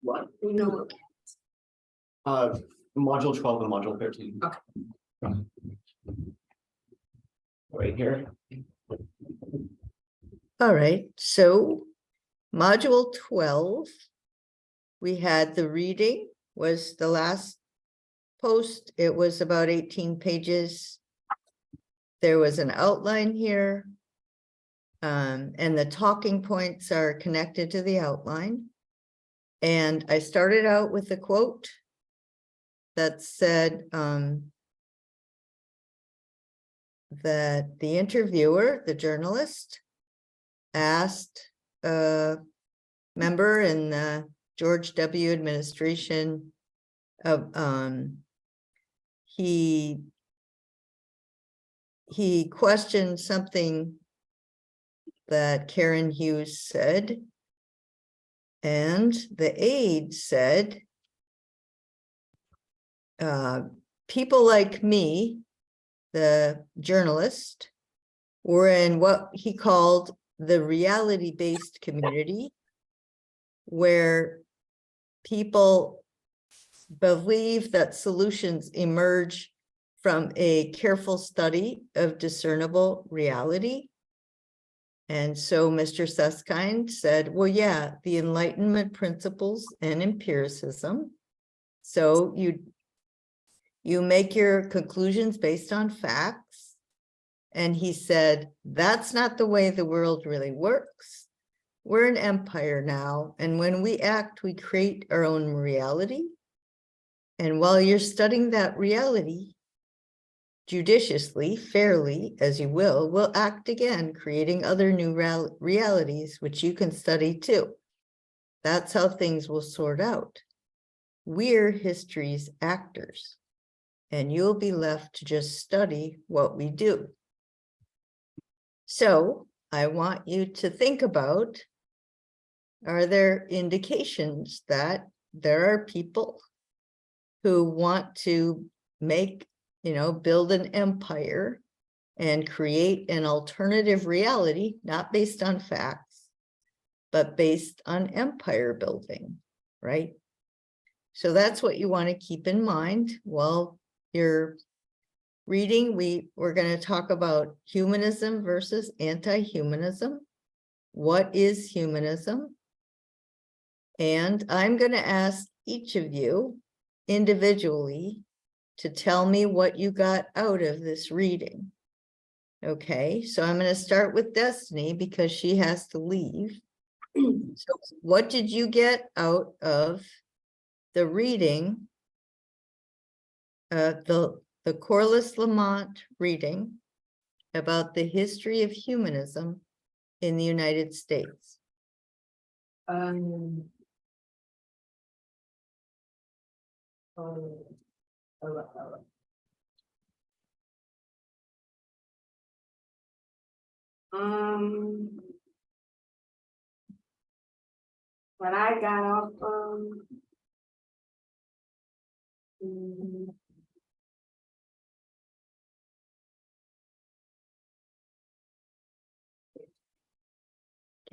What? We know. Module 12 and module 13. Okay. Right here. All right, so module 12, we had the reading was the last post. It was about 18 pages. There was an outline here. And the talking points are connected to the outline. And I started out with a quote that said that the interviewer, the journalist, asked a member in the George W. administration of he questioned something that Karen Hughes said, and the aide said, people like me, the journalist, were in what he called the reality-based community, where people believe that solutions emerge from a careful study of discernible reality. And so Mr. Susskind said, well, yeah, the Enlightenment principles and empiricism. So you make your conclusions based on facts. And he said, that's not the way the world really works. We're an empire now. And when we act, we create our own reality. And while you're studying that reality, judiciously, fairly, as you will act again, creating other new realities, which you can study too. That's how things will sort out. We're history's actors, and you'll be left to just study what we do. So I want you to think about, are there indications that there are people who want to make, build an empire and create an alternative reality, not based on facts, but based on empire building, right? So that's what you want to keep in mind while you're reading. We're going to talk about humanism versus anti-humanism. What is humanism? And I'm going to ask each of you individually to tell me what you got out of this reading. Okay, so I'm going to start with Destiny because she has to leave. So what did you get out of the reading, the Corliss Lamont reading about the history of humanism in the United States? What I got off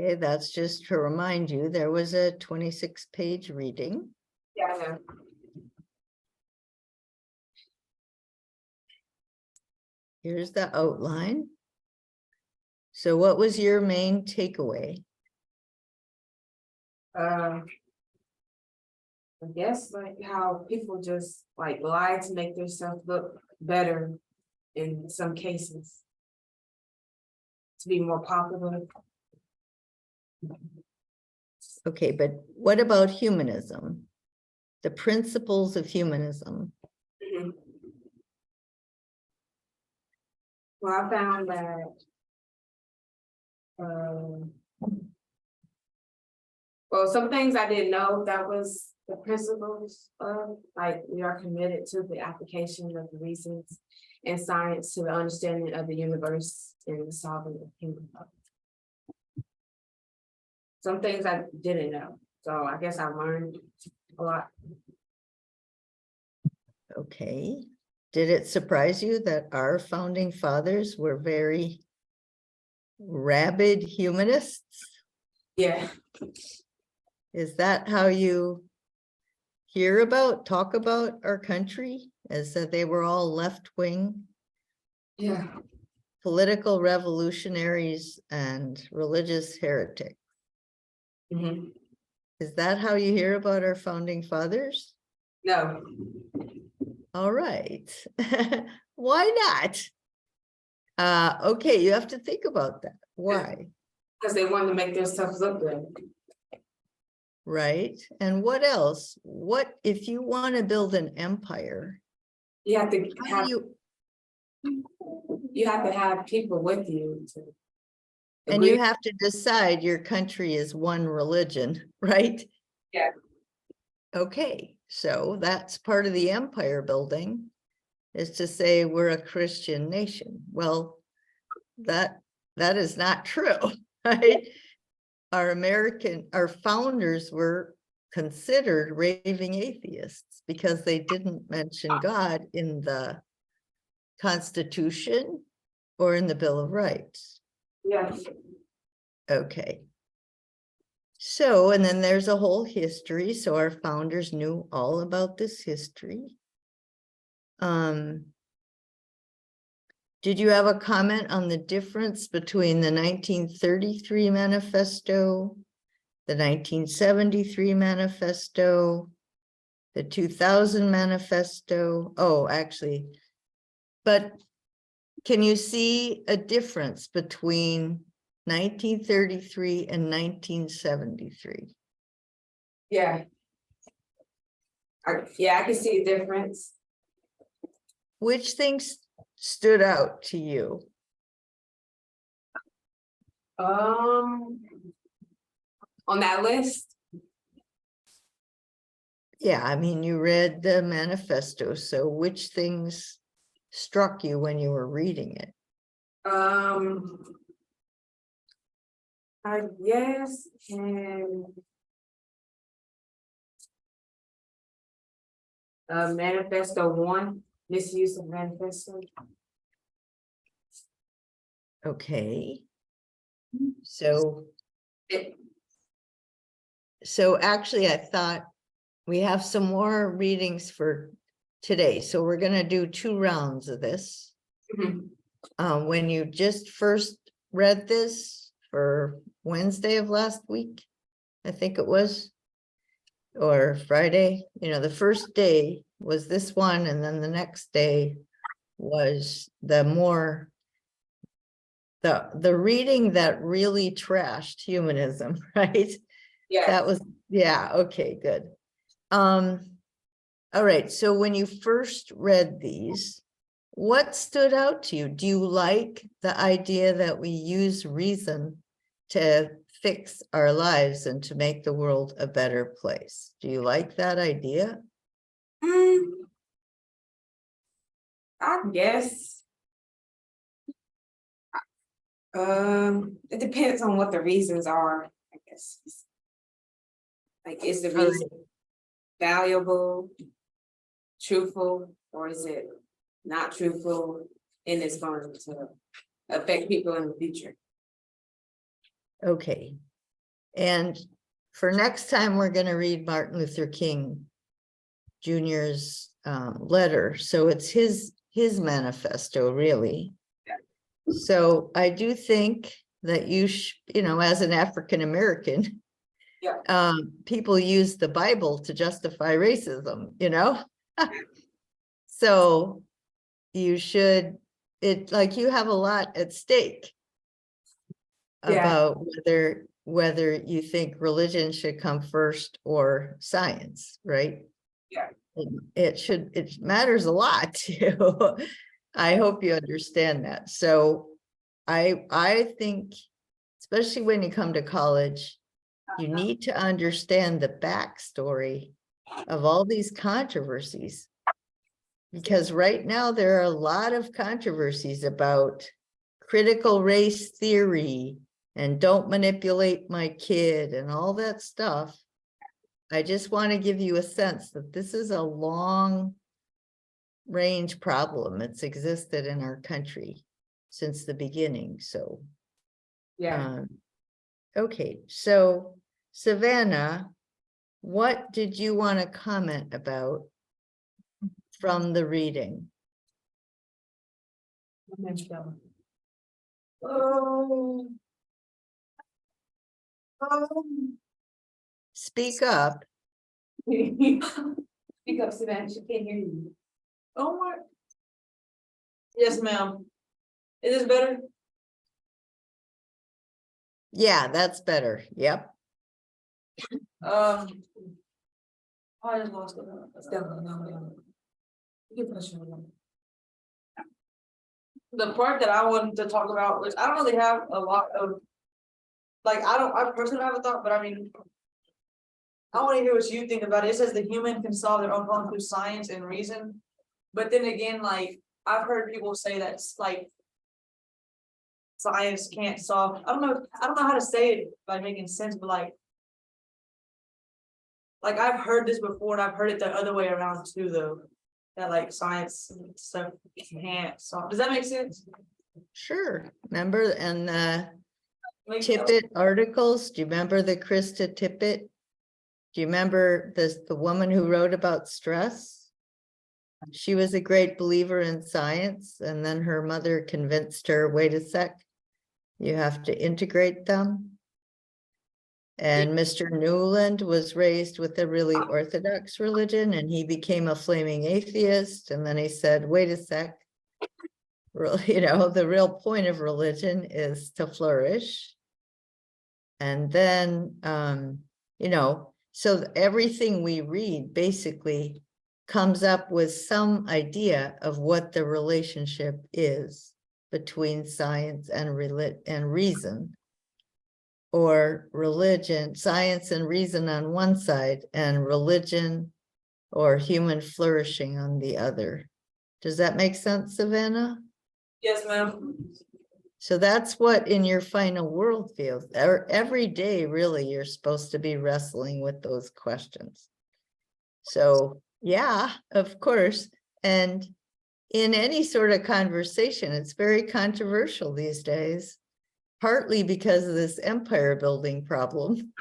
Okay, that's just to remind you, there was a 26-page reading. yeah, I know. Here's the outline. So what was your main takeaway? I guess like how people just like lie to make themselves look better in some cases, to be more popular. Okay, but what about humanism? The principles of humanism. Mhm. Well, I found that well, some things I didn't know that was the principles of, like, we are committed to the application of the reasons and science to the understanding of the universe and the solving of human problems. Some things I didn't know, so I guess I learned a lot. Okay. Did it surprise you that our founding fathers were very rabid humanists? Yeah. Is that how you hear about, talk about our country? As that they were all left-wing Yeah. political revolutionaries and religious heretics? Mhm. Is that how you hear about our founding fathers? No, All right. Why not? Okay, you have to think about that. Why? because they wanted to make themselves look good. Right? And what else? What if you want to build an empire? You have to How do have, you have to have people with you to and you agree. have to decide your country is one religion, right? Yeah. Okay, so that's part of the empire building, is to say we're a Christian nation. Well, that is not true, right? Our founders were considered raving atheists because they didn't mention God in the Constitution or in the Bill of Rights. Yes. Okay. So, and then there's a whole history. So our founders knew all about this history. Did you have a comment on the difference between the 1933 manifesto, the 1973 manifesto, the 2000 manifesto? Oh, actually, but can you see a difference between 1933 and 1973? Yeah. Yeah, I can see a difference. Which things stood out to you? On that list, Yeah, I mean, you read the manifesto, so which things struck you when you were reading it? I guess, and manifesto 1, misuse of manifesto. Okay. So, It- actually, I thought we have some more readings for today. So we're going to do 2 rounds of this. Mhm. When you just first read this for Wednesday of last week, I think it was, or Friday, the first day was this one, and then the next day was the reading that really trashed humanism, right? Yeah, That was, yeah, okay, good. All right, so when you first read these, what stood out to you? Do you like the idea that we use reason to fix our lives and to make the world a better place? Do you like that idea? I guess. It depends on what the reasons are, I guess. Like, is the All reason valuable, truthful, or is it not truthful and it's going to affect people in the future? Okay. And for next time, we're going to read Martin Luther King Jr.'s letter. So it's his manifesto, really. Yeah. So I do think that as an African American, Yeah. People use the Bible to justify racism, So you should, you have a lot at stake Yeah. about whether you think religion should come first or science, right? Yeah. It matters a lot to you. I hope you understand that. So I think, especially when you come to college, you need to understand the backstory of all these controversies. Because right now there are a lot of controversies about critical race theory and don't manipulate my kid and all that stuff. I just want to give you a sense that this is a long range problem. It's existed in our country since the beginning. So, Yeah. okay. So Savannah, what did you want to comment about from the reading? Oh. Speak up. Speak up, Savannah, she can't hear you. Oh my. Yes, ma'am. Is this better? Yeah, that's better. Yep. I just lost it. It's down, down. You can push it along. The part that I wanted to talk about, which I don't really have a lot of, like, I personally have a thought, but I mean, I want to hear what you think about it. It says the human can solve their own problem through science and reason. But then again, like, I've heard people say that's like science can't solve. I don't know how to say it by making sense, but like I've heard this before, and I've heard it the other way around too, though. That like science stuff can't solve. Does that make sense? Sure. Remember, and Like, Tippett articles, do you remember the Krista Tippett? Do you remember the woman who wrote about stress? She was a great believer in science, and then her mother convinced her, wait a sec, you have to integrate them. And Mr. Newland was raised with a really orthodox religion, and he became a flaming atheist. And then he said, wait a sec, you know, the real point of religion is to flourish. And then, you know, so everything we read basically comes up with some idea of what the relationship is between science and reason, or religion, science and reason on one side, and religion or human flourishing on the other. Does that make sense, Savannah? yes, ma'am. So that's what in your final worldview, every day, really, you're supposed to be wrestling with those questions. So yeah, of course. And in any sort of conversation, it's very controversial these days, partly because of this empire building problem.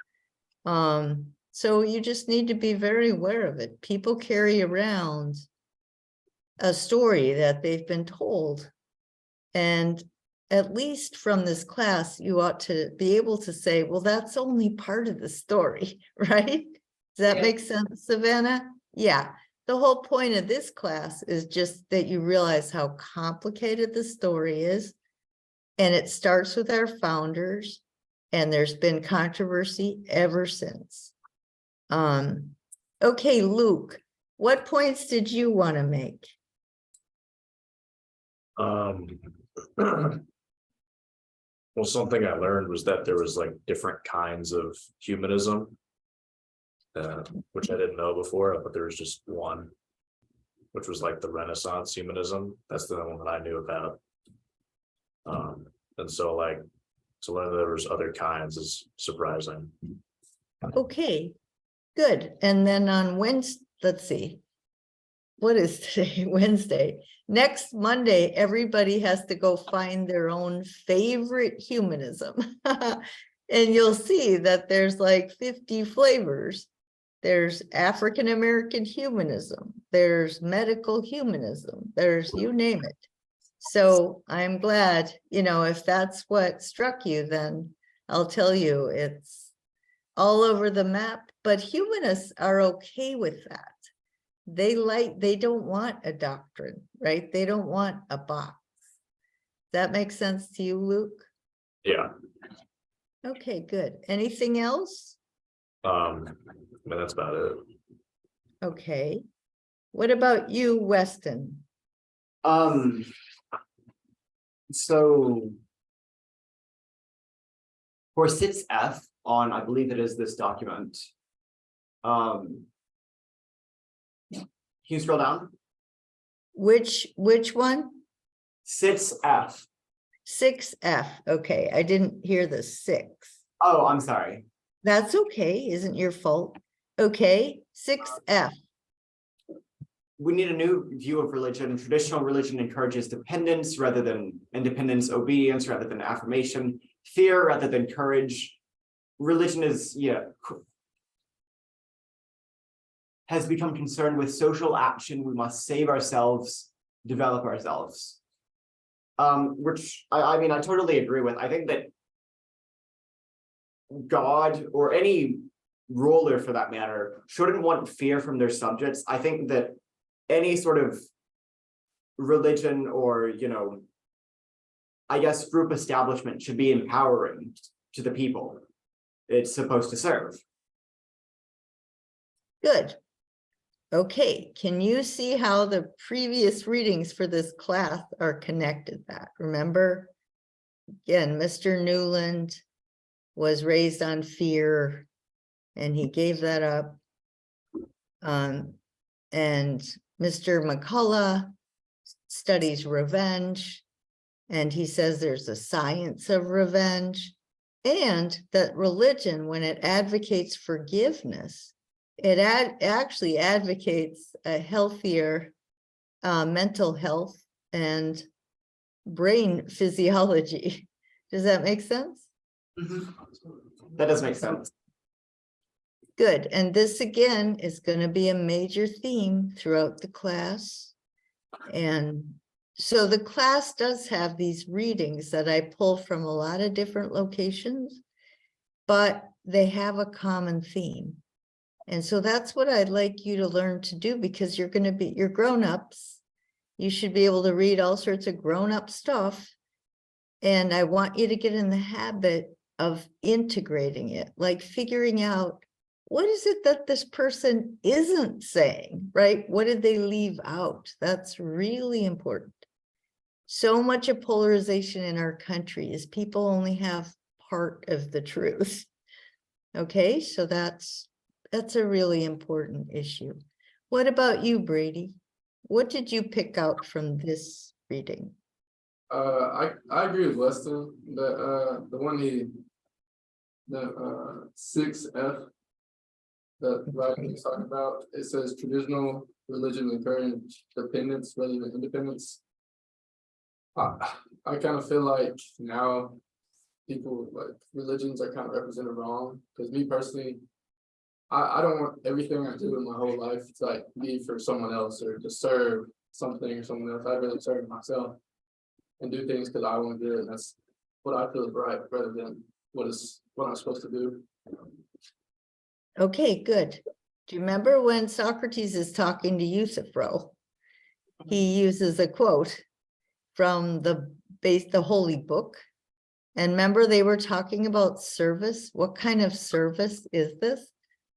So you just need to be very aware of it. People carry around a story that they've been told. And at least from this class, you ought to be able to say, well, that's only part of the story, right? Does that make sense, Savannah? Yeah. The whole point of this class is just that you realize how complicated the story is. And it starts with our founders, and there's been controversy ever since. Okay, Luke, what points did you want to make? Well, something I learned was that there was like different kinds of humanism, which I didn't know before, but there was just one, which was like the Renaissance humanism. That's the one that I knew about. And so like, to learn that there was other kinds is surprising. Okay, good. And then on Wednesday, let's see, what is today? Wednesday. Next Monday, everybody has to go find their own favorite humanism. And you'll see that there's like 50 flavors. There's African-American humanism. There's medical humanism. There's, you name it. So I'm glad, you know, if that's what struck you, then I'll tell you it's all over the map, but humanists are okay with that. They don't want a doctrine, right? They don't want a box. Does that make sense to you, Luke? Yeah. Okay, good. Anything else? But that's about it. Okay. What about you, Weston? So for 6F on, I believe it is this document. Can you scroll down? Which one? 6F. 6F. Okay, I didn't hear the 6. Oh, I'm sorry. That's okay, isn't your fault. Okay, 6F. We need a new view of religion. Traditional religion encourages dependence rather than independence, obedience rather than affirmation, fear rather than courage. Religion is, has become concerned with social action. We must save ourselves, develop ourselves. Which I mean, I totally agree with. I think that God, or any ruler for that matter, shouldn't want fear from their subjects. I think that any sort of religion or, I guess group establishment should be empowering to the people it's supposed to serve. Good. Okay, can you see how the previous readings for this class are connected that? Remember, again, Mr. Newland was raised on fear and he gave that up. And Mr. McCullough studies revenge, and he says there's a science of revenge, and that religion, when it advocates forgiveness, it actually advocates a healthier mental health and brain physiology. Does that make sense? That does make sense. Good. And this again is going to be a major theme throughout the class. And so the class does have these readings that I pull from a lot of different locations, but they have a common theme. And so that's what I'd like you to learn to do, because you're grown-ups. You should be able to read all sorts of grown-up stuff. And I want you to get in the habit of integrating it, like figuring out, what is it that this person isn't saying, right? What did they leave out? That's really important. So much of polarization in our country is people only have part of the truth. Okay, so that's a really important issue. What about you, Brady? What did you pick out from this reading? I agree with Weston. The one the 6F that Rodney was talking about, it says traditional religion encourage dependence rather than independence. I kind of feel like now people, like, religions are kind of represented wrong, because me personally, I don't want everything I do in my whole life to like be for someone else or to serve something or someone else. I'd really serve myself and do things because I want to do it. And that's what I feel is right, rather than what I'm supposed to do. Okay, good. Do you remember when Socrates is talking to Euthyphro? He uses a quote from the holy book. And remember, they were talking about service. What kind of service is this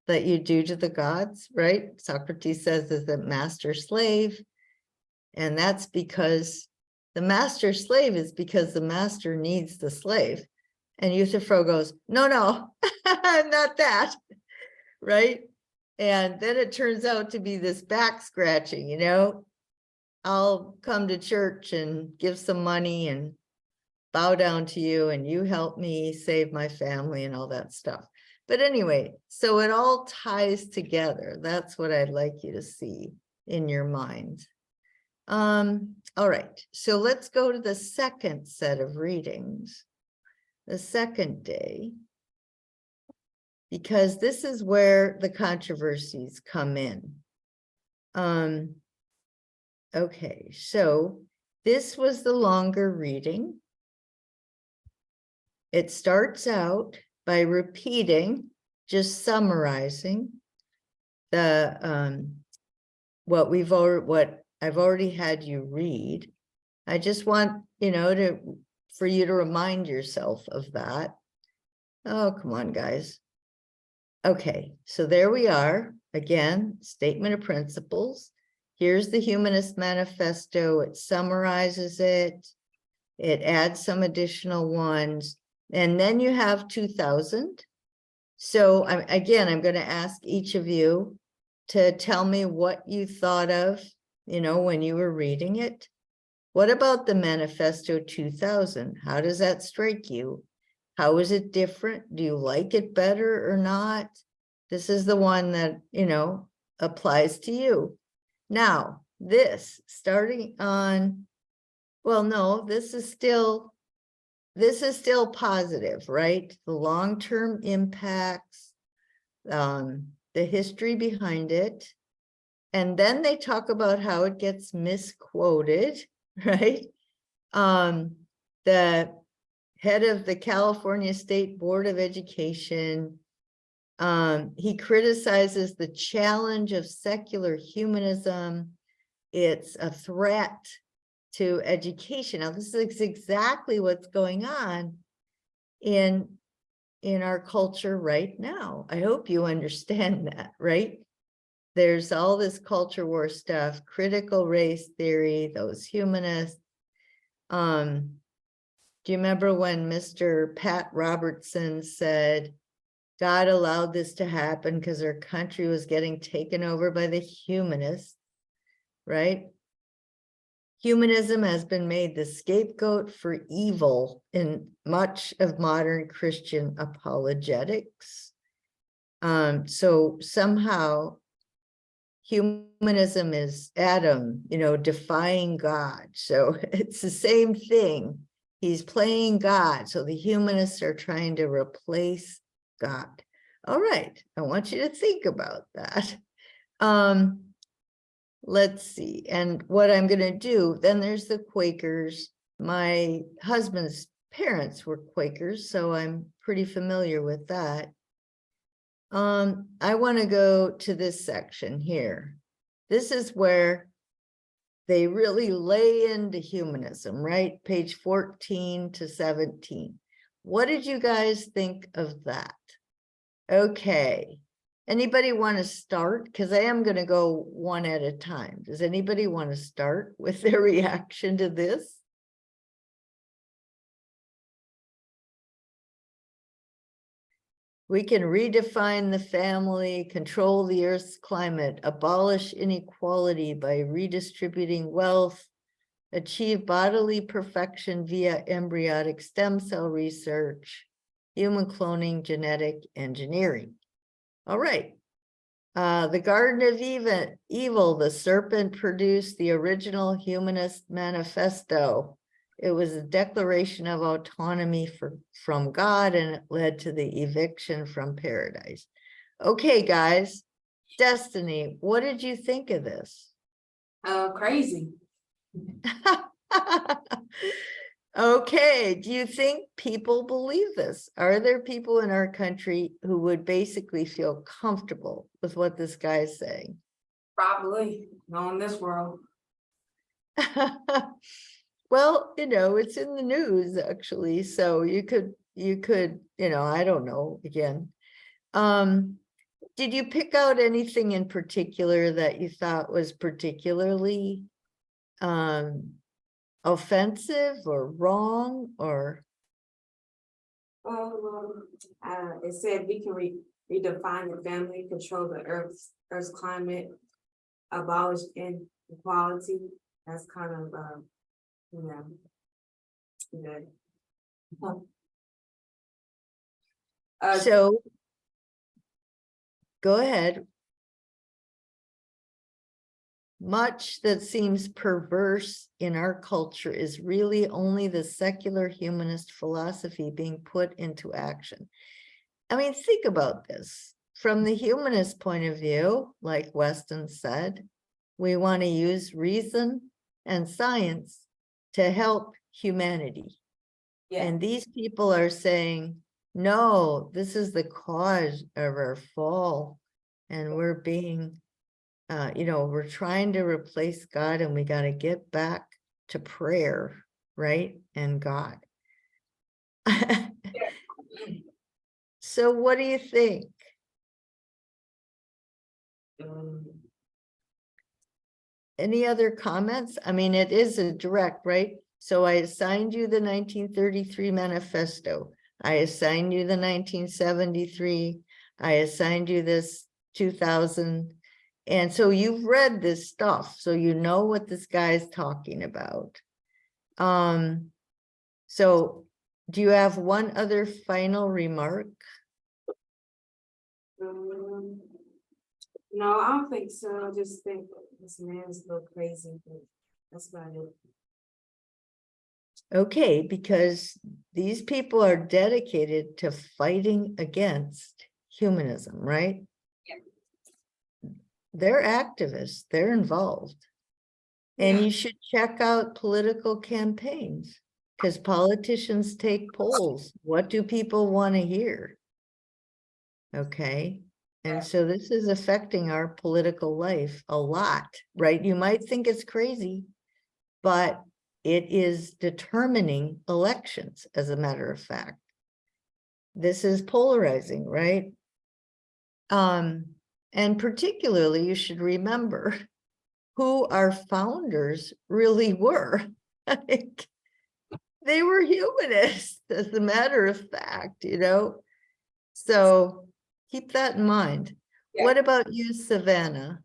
that you do to the gods, right? Socrates says, is it master slave? And that's because the master slave is because the master needs the slave. And Euthyphro goes, no, not that, right? And then it turns out to be this back scratching, I'll come to church and give some money and bow down to you, and you help me save my family and all that stuff. But anyway, so it all ties together. That's what I'd like you to see in your mind. All right, so let's go to the second set of readings, the second day, because this is where the controversies come in. Okay, so this was the longer reading. It starts out by repeating, just summarizing the what I've already had you read. I just want, for you to remind yourself of that. Oh, come on, guys. Okay, so there we are. Again, statement of principles. Here's the Humanist Manifesto. It summarizes it. It adds some additional ones. And then you have 2000. So I'm going to ask each of you to tell me what you thought of, when you were reading it. What about the Manifesto 2000? How does that strike you? How is it different? Do you like it better or not? This is the one that, applies to you. Now, this starting on, well, no, this is still positive, right? The long-term impacts, the history behind it. And then they talk about how it gets misquoted, right? The head of the California State Board of Education, he criticizes the challenge of secular humanism. It's a threat to education. Now, this is exactly what's going on in our culture right now. I hope you understand that, right? There's all this culture war stuff, critical race theory, those humanists. Do you remember when Mr. Pat Robertson said, God allowed this to happen because our country was getting taken over by the humanists, right? Humanism has been made the scapegoat for evil in much of modern Christian apologetics. So somehow humanism is Adam, defying God. So it's the same thing. He's playing God. So the humanists are trying to replace God. All right, I want you to think about that. Let's see. And what I'm going to do, then there's the Quakers. My husband's parents were Quakers, so I'm pretty familiar with that. I want to go to this section here. This is where they really lay into humanism, right? Page 14 to 17. What did you guys think of that? Okay. Anybody want to start? Because I am going to go one at a time. Does anybody want to start with their reaction to this? We can redefine the family, control the Earth's climate, abolish inequality by redistributing wealth, achieve bodily perfection via embryonic stem cell research, human cloning, genetic engineering. All right. The Garden of Evil, the serpent produced the original humanist manifesto. It was a declaration of autonomy from God, and it led to the eviction from paradise. Okay, guys, Destiny, what did you think of this? Crazy. Okay, do you think people believe this? Are there people in our country who would basically feel comfortable with what this guy is saying? Probably, not in this world. Well, it's in the news actually, so you could, I don't know, again. Did you pick out anything in particular that you thought was particularly offensive or wrong or? It said we can redefine the family, control the Earth's climate, abolish inequality. That's kind of good. So go ahead. Much that seems perverse in our culture is really only the secular humanist philosophy being put into action. I mean, think about this. From the humanist point of view, like Weston said, we want to use reason and science to help humanity. Yeah. And these people are saying, no, this is the cause of our fall. And we're being, we're trying to replace God, and we got to get back to prayer, right? And God. So what do you think? Any other comments? I mean, it is a direct, right? So I assigned you the 1933 manifesto. I assigned you the 1973. I assigned you this 2000. And so you've read this stuff, so you know what this guy is talking about. So do you have one other final remark? No, I don't think so. I just think this man is a little crazy, but that's about it. Okay, because these people are dedicated to fighting against humanism, right? Yeah. they're activists, they're involved. And Yeah. you should check out political campaigns, because politicians take polls. What do people want to hear? Okay, and so this is affecting our political life a lot, right? You might think it's crazy, but it is determining elections, as a matter of fact. This is polarizing, right? And particularly you should remember who our founders really were. Like, they were humanists, as a matter of fact, you know? So keep that in mind. Yeah. What about you, Savannah?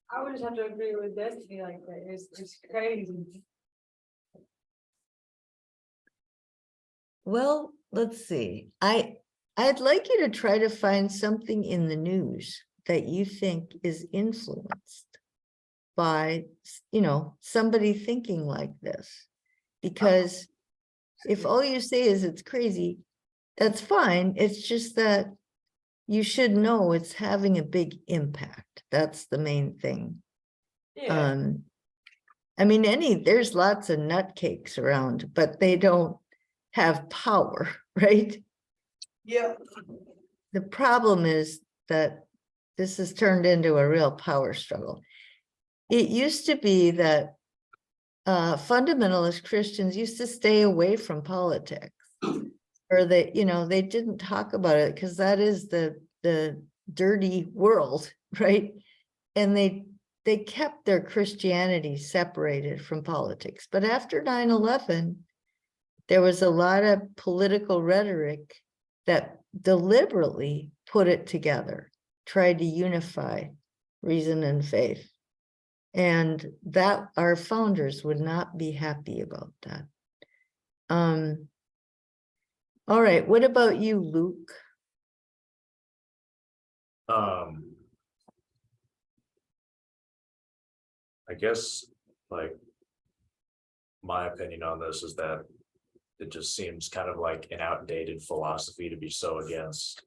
I would just have to agree with Destiny like that. It's crazy. Well, let's see. I'd like you to try to find something in the news that you think is influenced by, you know, somebody thinking like this. Because if all you say is it's crazy, that's fine. It's just that you should know it's having a big impact. That's the main thing. Yeah, I mean, there's lots of nutcakes around, but they don't have power, right? yeah. The problem is that this has turned into a real power struggle. It used to be that fundamentalist Christians used to stay away from politics, or they, you know, they didn't talk about it because that is the dirty world, right? And they kept their Christianity separated from politics. But after 9/11, there was a lot of political rhetoric that deliberately put it together, tried to unify reason and faith. And that our founders would not be happy about that. All right, what about you, Luke? I guess, like, my opinion on this is that it just seems kind of like an outdated philosophy to be so against.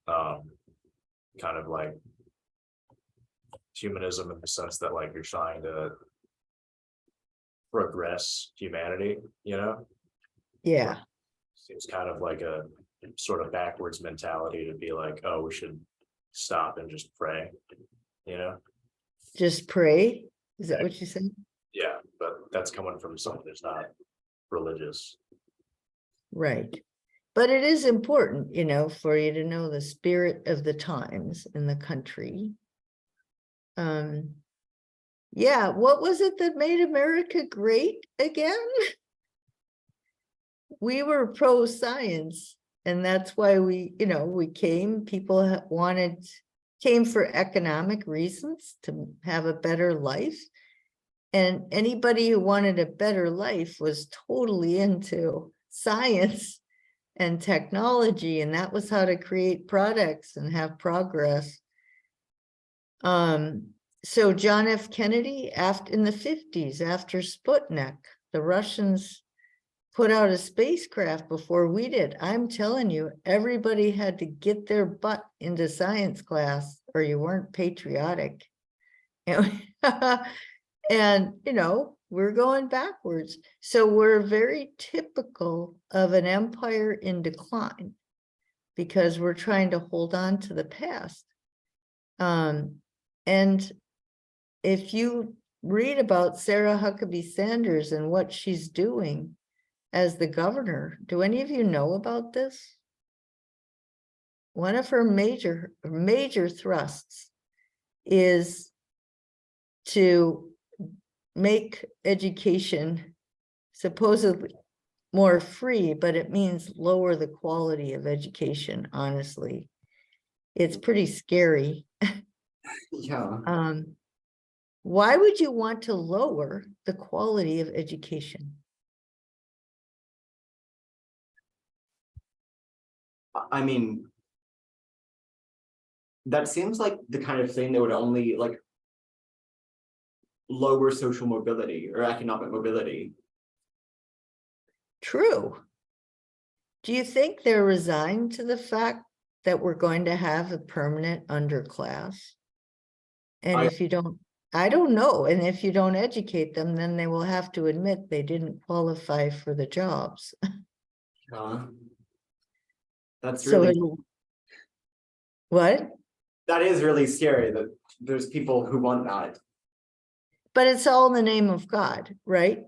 Kind of like humanism, in the sense that, like, you're trying to progress humanity, you know? Yeah, Seems kind of like a sort of backwards mentality to be like, oh, we should stop and just pray, you know? just pray. Is that what you said? Yeah, but that's coming from someone who's not religious. Right. But it is important, you know, for you to know the spirit of the times in the country. Yeah, what was it that made America great again? We were pro-science, and that's why we, you know, we came, people came for economic reasons to have a better life. And anybody who wanted a better life was totally into science and technology, and that was how to create products and have progress. So John F. Kennedy, in the 50s, after Sputnik, the Russians put out a spacecraft before we did. I'm telling you, everybody had to get their butt into science class or you weren't patriotic. And you know, we're going backwards. So we're very typical of an empire in decline because we're trying to hold on to the past. And if you read about Sarah Huckabee Sanders and what she's doing as the governor, do any of you know about this? One of her major thrusts is to make education supposedly more free, but it means lower the quality of education, honestly. It's pretty scary. Yeah. Why would you want to lower the quality of education? I mean, that seems like the kind of thing that would only like lower social mobility or economic mobility. True. Do you think they're resigned to the fact that we're going to have a permanent underclass? And I- if you don't, I don't know, and if you don't educate them, then they will have to admit they didn't qualify for the jobs. That's So really, it'll- what? that is really scary that there's people who want that. But it's all in the name of God, right?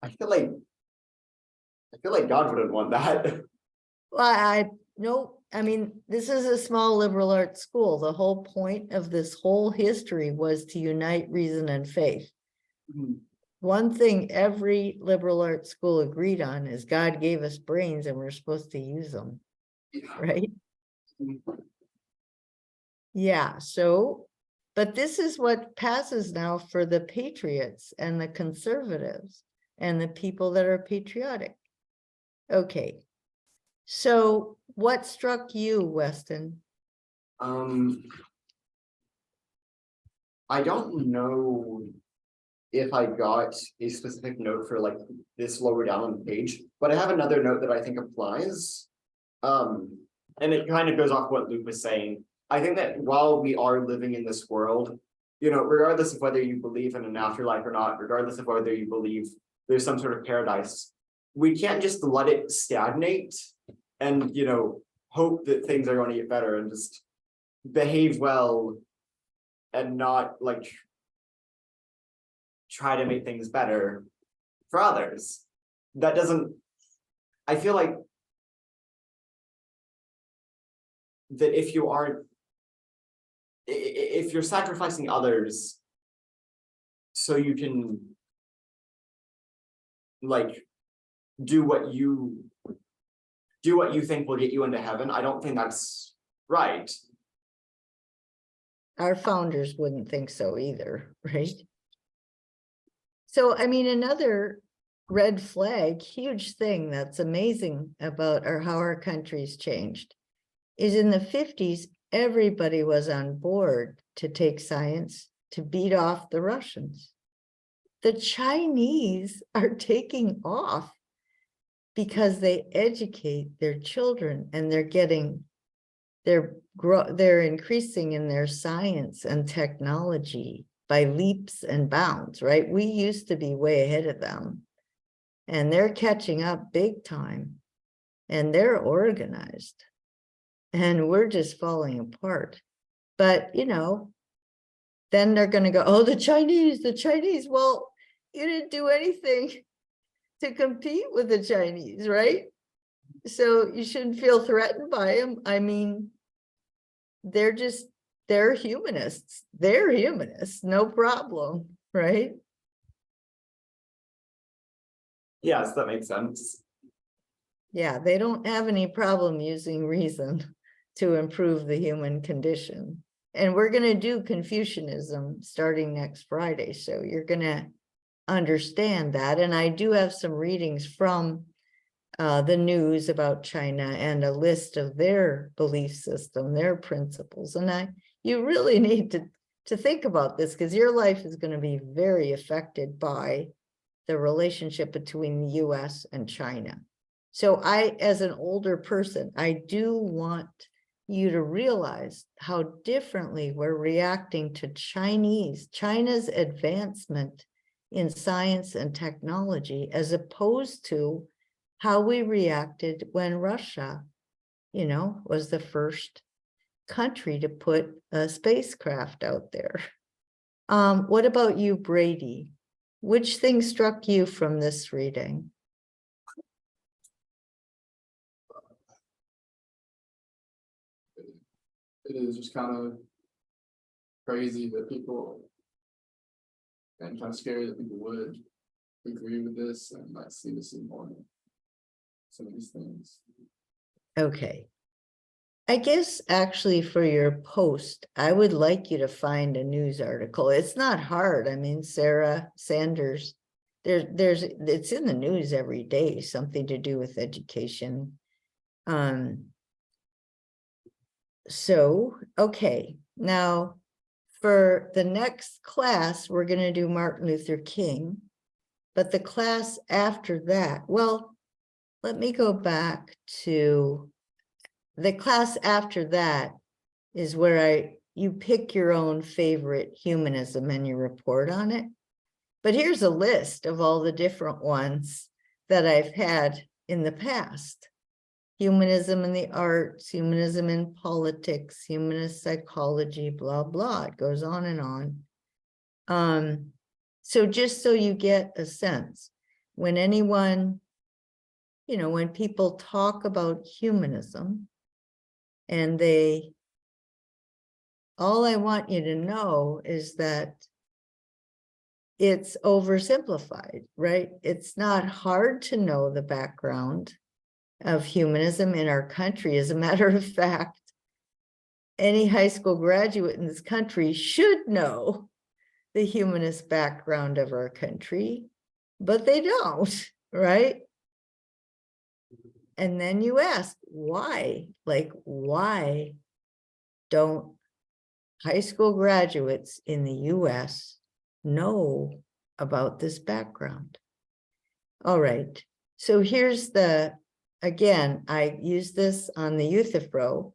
I feel like God wouldn't want that. Well, I no, I mean, this is a small liberal arts school. The whole point of this whole history was to unite reason and faith. One thing every liberal arts school agreed on is God gave us brains and we're supposed to use them, right? Yeah, so, but this is what passes now for the patriots and the conservatives and the people that are patriotic. Okay, so what struck you, Weston? I don't know if I got a specific note for like this lower down on the page, but I have another note that I think applies. And it kind of goes off what Luke was saying. I think that while we are living in this world, you know, regardless of whether you believe in an afterlife or not, regardless of whether you believe there's some sort of paradise, we can't just let it stagnate and, you know, hope that things are going to get better and just behave well and not like try to make things better for others. That doesn't, I feel like that if you aren't, if you're sacrificing others so you can like do what you think will get you into heaven, I don't think that's right. Our founders wouldn't think so either, right? So, I mean, another red flag, huge thing that's amazing about how our country's changed is in the 50s, everybody was on board to take science to beat off the Russians. The Chinese are taking off because they educate their children and they're increasing in their science and technology by leaps and bounds, right? We used to be way ahead of them and they're catching up big time and they're organized and we're just falling apart. But, you know, then they're going to go, oh, the Chinese. Well, you didn't do anything to compete with the Chinese, right? So you shouldn't feel threatened by them. I mean, they're humanists. They're humanists, no problem, right? Yes, that makes sense. Yeah, they don't have any problem using reason to improve the human condition. And we're going to do Confucianism starting next Friday. So you're going to understand that. And I do have some readings from the news about China and a list of their belief system, their principles. And you really need to think about this because your life is going to be very affected by the relationship between the US and China. So as an older person, I do want you to realize how differently we're reacting to China's advancement in science and technology, as opposed to how we reacted when Russia, you know, was the first country to put a spacecraft out there. What about you, Brady? Which thing struck you from this reading? It is just kind of crazy that people, and kind of scary that people would agree with this and like see this in more some of these things. Okay. I guess actually for your post, I would like you to find a news article. It's not hard. I mean, Sarah Sanders, it's in the news every day, something to do with education. So, okay, now for the next class, we're going to do Martin Luther King, but the class after that, well, let me go back to the class after that is where you pick your own favorite humanism and you report on it. But here's a list of all the different ones that I've had in the past. Humanism in the arts, humanism in politics, humanist psychology, blah, blah. It goes on and on. So just so you get a sense, when anyone, when people talk about humanism and all I want you to know is that it's oversimplified, right? It's not hard to know the background of humanism in our country. As a matter of fact, any high school graduate in this country should know the humanist background of our country, but they don't, right? And then you ask, why? Like, why don't high school graduates in the US know about this background? All right, so here's again, I use this on the Euthyphro.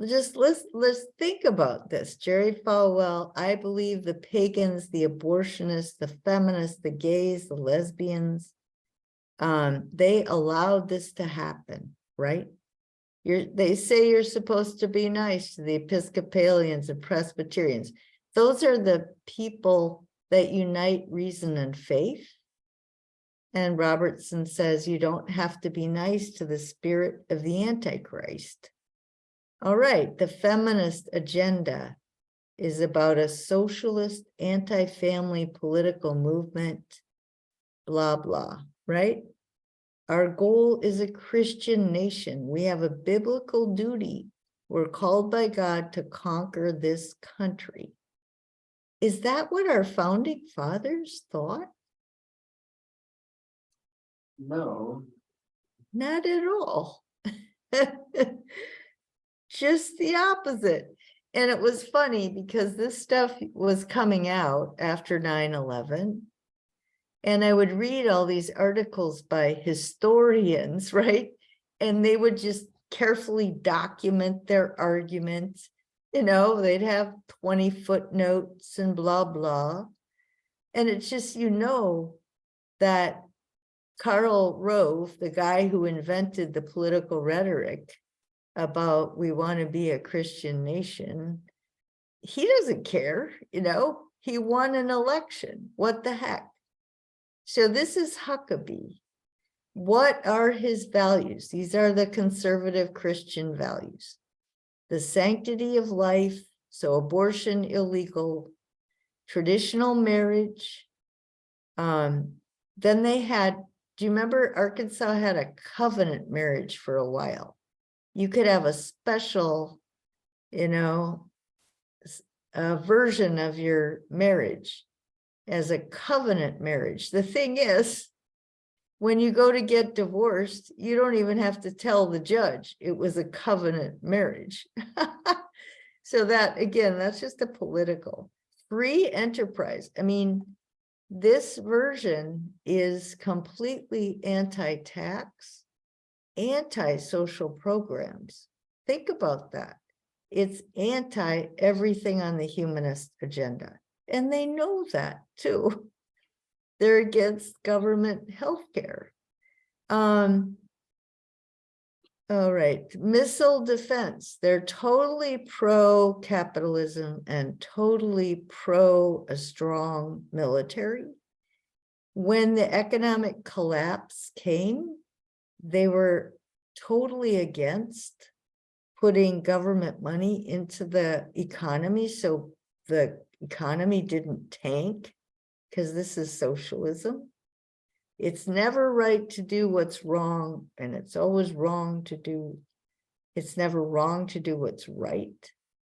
Just let's think about this. Jerry Falwell, I believe the pagans, the abortionists, the feminists, the gays, the lesbians, they allowed this to happen, right? They say you're supposed to be nice to the Episcopalians and Presbyterians. Those are the people that unite reason and faith. And Robertson says you don't have to be nice to the spirit of the Antichrist. All right, the feminist agenda is about a socialist, anti-family political movement, blah, blah, right? Our goal is a Christian nation. We have a biblical duty. We're called by God to conquer this country. Is that what our founding fathers thought? No. Not at all. Just the opposite. And it was funny because this stuff was coming out after 9/11. And I would read all these articles by historians, right? And they would just carefully document their arguments. They'd have 20 footnotes and blah, blah. And it's just, that Karl Rove, the guy who invented the political rhetoric about we want to be a Christian nation, he doesn't care, he won an election. What the heck? So this is Huckabee. What are his values? These are the conservative Christian values. The sanctity of life, so abortion illegal, traditional marriage. Then they had, do you remember Arkansas had a covenant marriage for a while? You could have a special, a version of your marriage as a covenant marriage. The thing is, when you go to get divorced, you don't even have to tell the judge it was a covenant marriage. So that, again, that's just a political free enterprise. I mean, this version is completely anti-tax, anti-social programs. Think about that. It's anti everything on the humanist agenda. And they know that too. They're against government healthcare. All right, missile defense. They're totally pro-capitalism and totally pro a strong military. When the economic collapse came, they were totally against putting government money into the economy so the economy didn't tank, because this is socialism. It's never right to do what's wrong, and it's always wrong to do, it's never wrong to do what's right.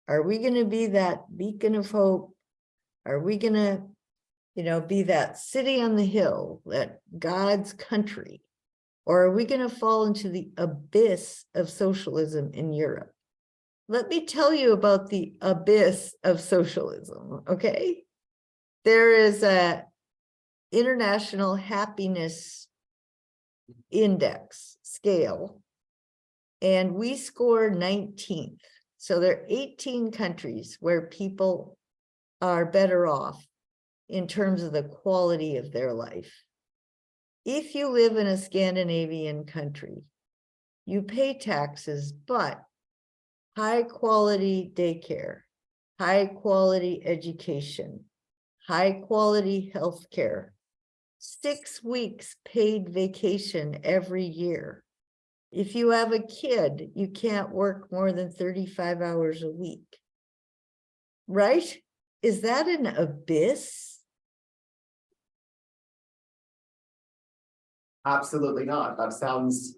Are we going to be that beacon of hope? Are we going to, be that city on the hill, that God's country? Or are we going to fall into the abyss of socialism in Europe? Let me tell you about the abyss of socialism, okay? There is a international happiness index scale, and we score 19th. So there are 18 countries where people are better off in terms of the quality of their life. If you live in a Scandinavian country, you pay taxes, but high quality daycare, high quality education, high quality healthcare, 6 weeks paid vacation every year. If you have a kid, you can't work more than 35 hours a week. Right? Is that an abyss? Absolutely not. That sounds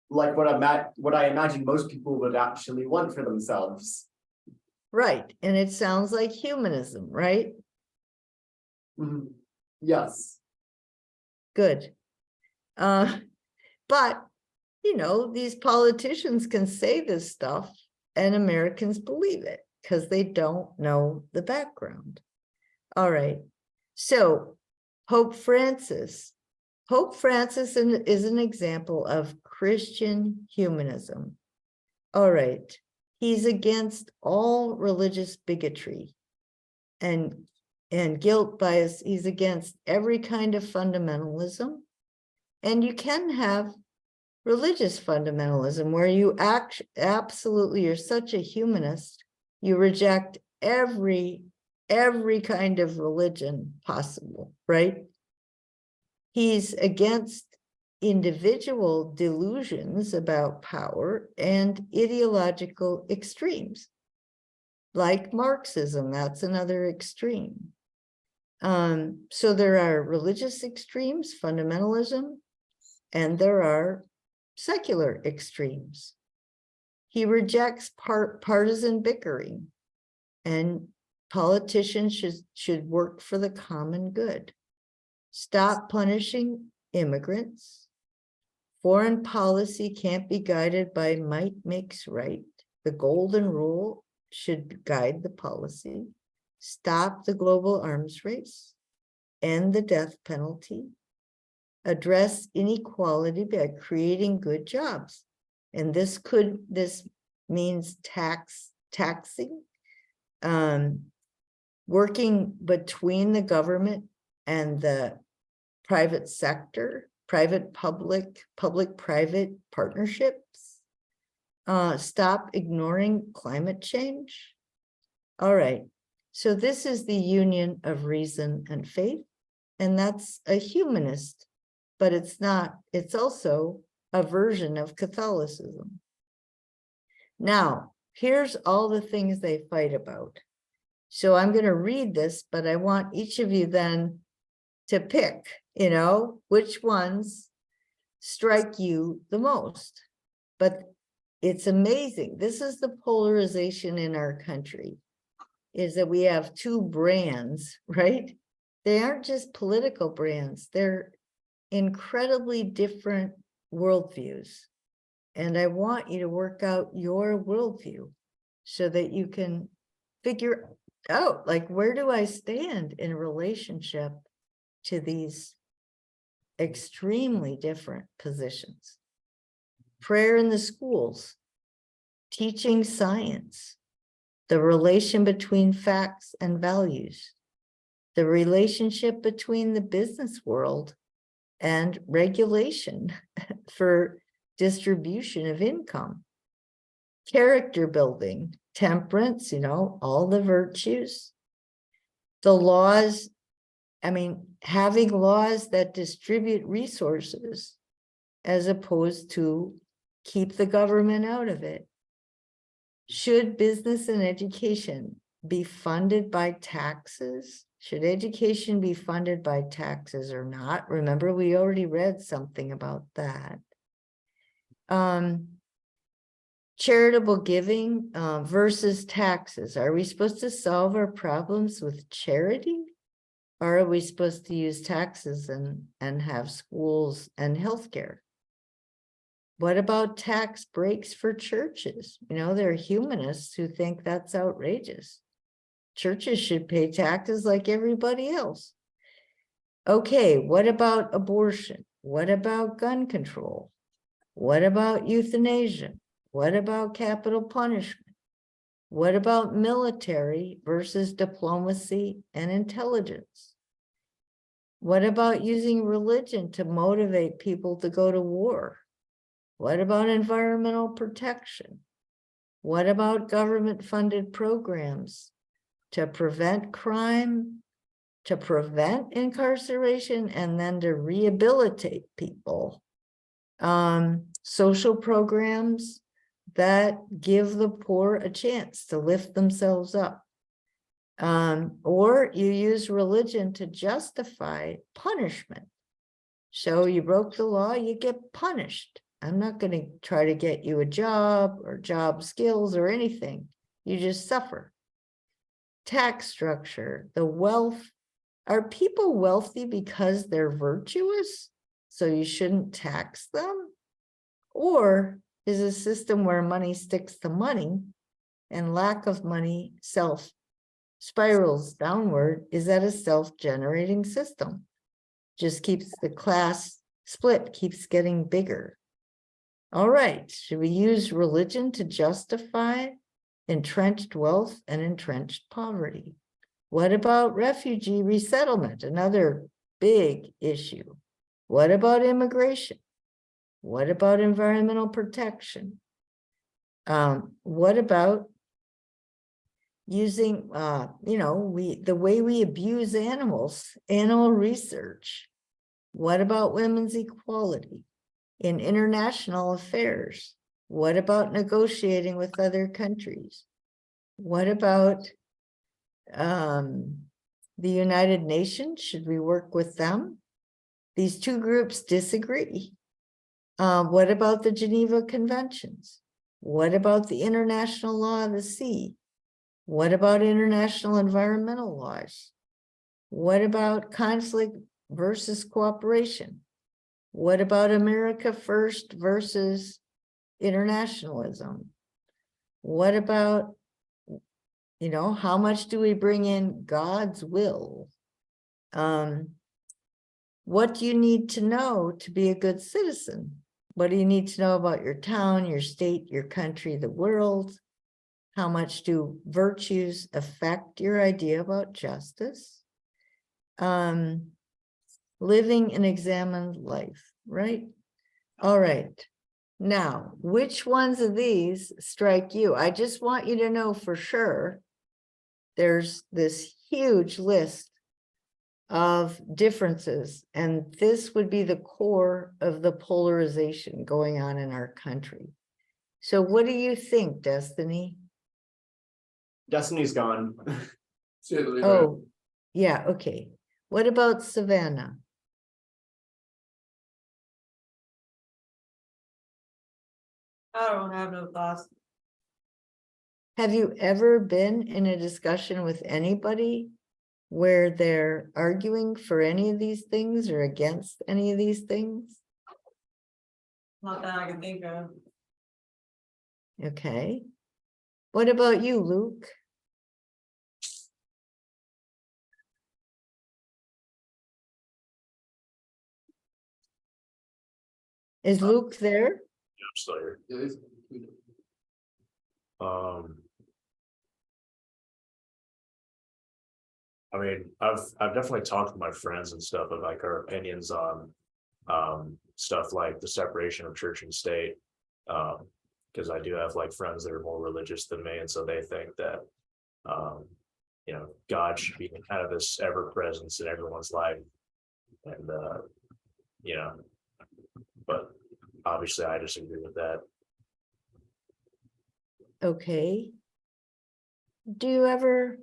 like what I imagine most people would actually want for themselves. Right. And it sounds like humanism, right? Mhm. Yes. Good. But, you know, these politicians can say this stuff and Americans believe it because they don't know the background. All right. So Pope Francis. Pope Francis is an example of Christian humanism. All right. He's against all religious bigotry and guilt bias. He's against every kind of fundamentalism. And you can have religious fundamentalism where you absolutely, you're such a humanist, you reject every kind of religion possible, right? He's against individual delusions about power and ideological extremes, like Marxism. That's another extreme. So there are religious extremes, fundamentalism, and there are secular extremes. He rejects partisan bickering, and politicians should work for the common good. Stop punishing immigrants. Foreign policy can't be guided by might makes right. The golden rule should guide the policy. Stop the global arms race. End the death penalty. Address inequality by creating good jobs. And this means taxing, working between the government and the private sector, public-private partnerships. Stop ignoring climate change. All right, so this is the union of reason and faith, and that's a humanist, but it's not, it's also a version of Catholicism. Now, here's all the things they fight about. So I'm going to read this, but I want each of you then to pick, you know, which ones strike you the most. But it's amazing. This is the polarization in our country, is that we have two brands, right? They aren't just political brands. They're incredibly different worldviews. And I want you to work out your worldview so that you can figure out, like, where do I stand in relationship to these extremely different positions? Prayer in the schools, teaching science, the relation between facts and values, the relationship between the business world and regulation for distribution of income, character building, temperance, you know, all the virtues, the laws. I mean, having laws that distribute resources as opposed to keep the government out of it. Should business and education be funded by taxes? Should education be funded by taxes or not? Remember, we already read something about that. Charitable giving versus taxes. Are we supposed to solve our problems with charity? Or are we supposed to use taxes and have schools and healthcare? What about tax breaks for churches? You know, there are humanists who think that's outrageous. Churches should pay taxes like everybody else. Okay, what about abortion? What about gun control? What about euthanasia? What about capital punishment? What about military versus diplomacy and intelligence? What about using religion to motivate people to go to war? What about environmental protection? What about government-funded programs to prevent crime, to prevent incarceration, and then to rehabilitate people? Social programs that give the poor a chance to lift themselves up. Or you use religion to justify punishment. So you broke the law, you get punished. I'm not going to try to get you a job or job skills or anything. You just suffer. Tax structure, the wealth. Are people wealthy because they're virtuous? So you shouldn't tax them? Or is a system where money sticks to money and lack of money spirals downward? Is that a self-generating system? Just keeps the class split, keeps getting bigger. All right, should we use religion to justify entrenched wealth and entrenched poverty? What about refugee resettlement? Another big issue. What about immigration? What about environmental protection? What about using, the way we abuse animals, animal research? What about women's equality in international affairs? What about negotiating with other countries? What about the United Nations? Should we work with them? These two groups disagree. What about the Geneva Conventions? What about the international law of the sea? What about international environmental laws? What about conflict versus cooperation? What about America first versus internationalism? What about, how much do we bring in God's will? What do you need to know to be a good citizen? What do you need to know about your town, your state, your country, the world? How much do virtues affect your idea about justice? Living an examined life, right? All right. Now, which ones of these strike you? I just want you to know for sure there's this huge list of differences, and this would be the core of the polarization going on in our country. So what do you think, Destiny? Destiny's gone. See you later. Oh, yeah, okay. What about Savannah? I don't have no thoughts. Have you ever been in a discussion with anybody where they're arguing for any of these things or against any of these things? Not that I can think of. Okay. What about you, Luke? Is Luke there? I'm still here. Yeah, I mean, I've definitely talked with my friends and stuff of like our opinions on stuff like the separation of church and state. Because I do have like friends that are more religious than me, and so they think that God should be kind of this ever presence in everyone's life. And but obviously I disagree with that. Okay. Do you ever?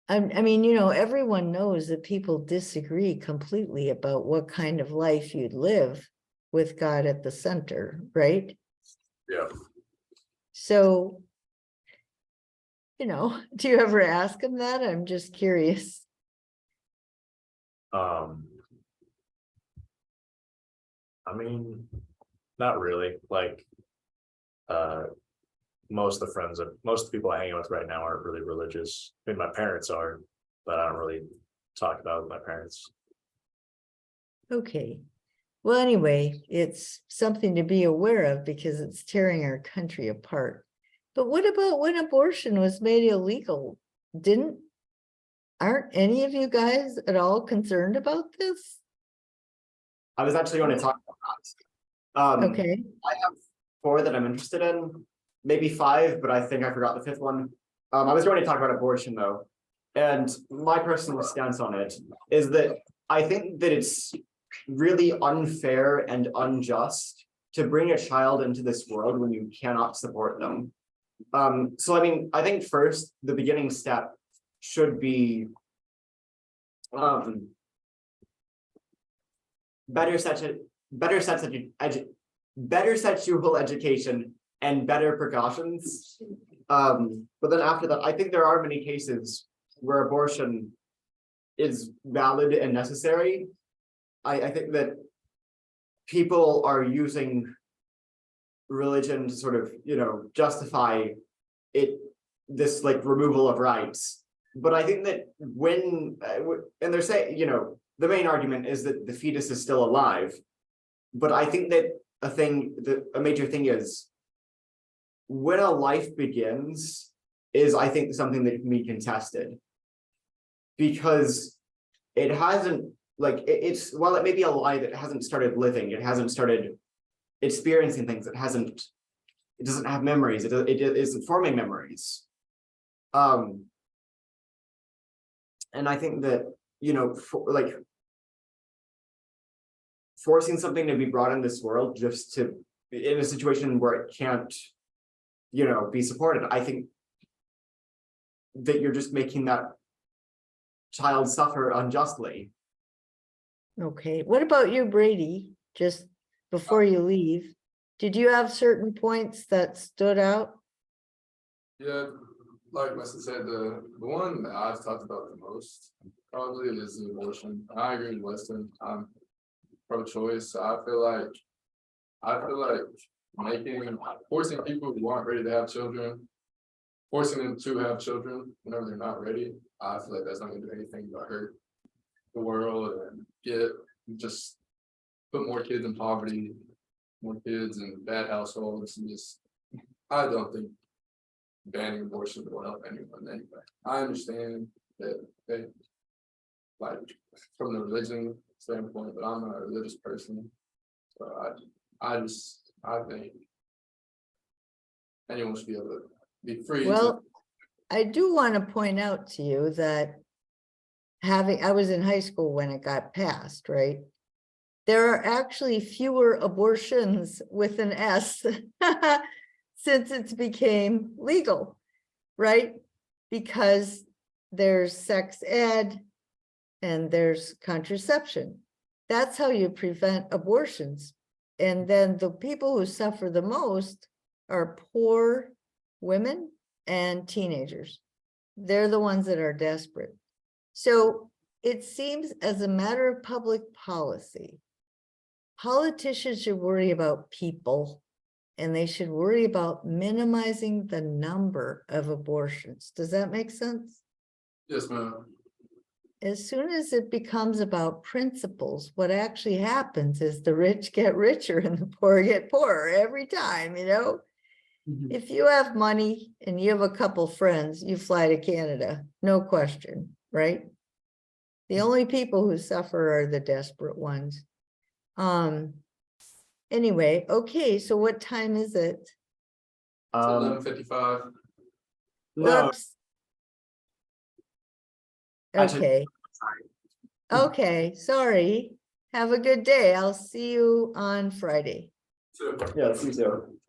I mean, everyone knows that people disagree completely about what kind of life you'd live with God at the center, right? Yeah. So, do you ever ask them that? I'm just curious. I mean, not really. Like, most of the people I hang out with right now aren't really religious. I mean, my parents are, but I don't really talk about it with my parents. Okay. Well, anyway, it's something to be aware of because it's tearing our country apart. But what about when abortion was made illegal? Aren't any of you guys at all concerned about this? I was actually going to talk about that. Okay, I have 4 that I'm interested in, maybe 5, but I think I forgot the 5th one. I was going to talk about abortion though, and my personal stance on it is that I think that it's really unfair and unjust to bring a child into this world when you cannot support them. So I mean, I think first, the beginning step should be better sexual education and better precautions. But then after that, I think there are many cases where abortion is valid and necessary. I think that people are using religion to sort of, justify this like removal of rights. But I think that when, and they're saying, the main argument is that the fetus is still alive. But I think that a major thing is when a life begins is, I think, something that can be contested. Because it hasn't, it's, while it may be alive, it hasn't started living, it hasn't started experiencing things, it doesn't have memories, it isn't forming memories. And I think that, forcing something to be brought in this world just to, in a situation where it can't, be supported, I think that you're just making that child suffer unjustly. okay. What about you, Brady? Just before you leave, did you have certain points that stood out? Yeah, like Weston said, the one that I've talked about the most probably is the abortion. I agree with Weston. I'm pro-choice. I feel like forcing people who aren't ready to have children, forcing them to have children whenever they're not ready, I feel like that's not gonna do anything but hurt the world and just put more kids in poverty, more kids in bad households, and I don't think banning abortion will help anyone anyway. I understand that they, like, from the religion standpoint, but I'm not a religious person. So I think anyone should be able to be free. Well, I do want to point out to you that I was in high school when it got passed, right? There are actually fewer abortions with an S since it became legal, right? Because there's sex ed and there's contraception. That's how you prevent abortions. And then the people who suffer the most are poor women and teenagers. They're the ones that are desperate. So it seems, as a matter of public policy, politicians should worry about people, and they should worry about minimizing the number of abortions. Does that make sense? Yes, ma'am. As soon as it becomes about principles, what actually happens is the rich get richer and the poor get poorer every time, If you have money and you have a couple friends, you fly to Canada, no question, right? The only people who suffer are the desperate ones. Anyway, okay, so what time is it? 11:55. No, Whoops. actually, Okay, sorry. okay, sorry. Have a good day. I'll see you on Friday. Yeah, see you soon.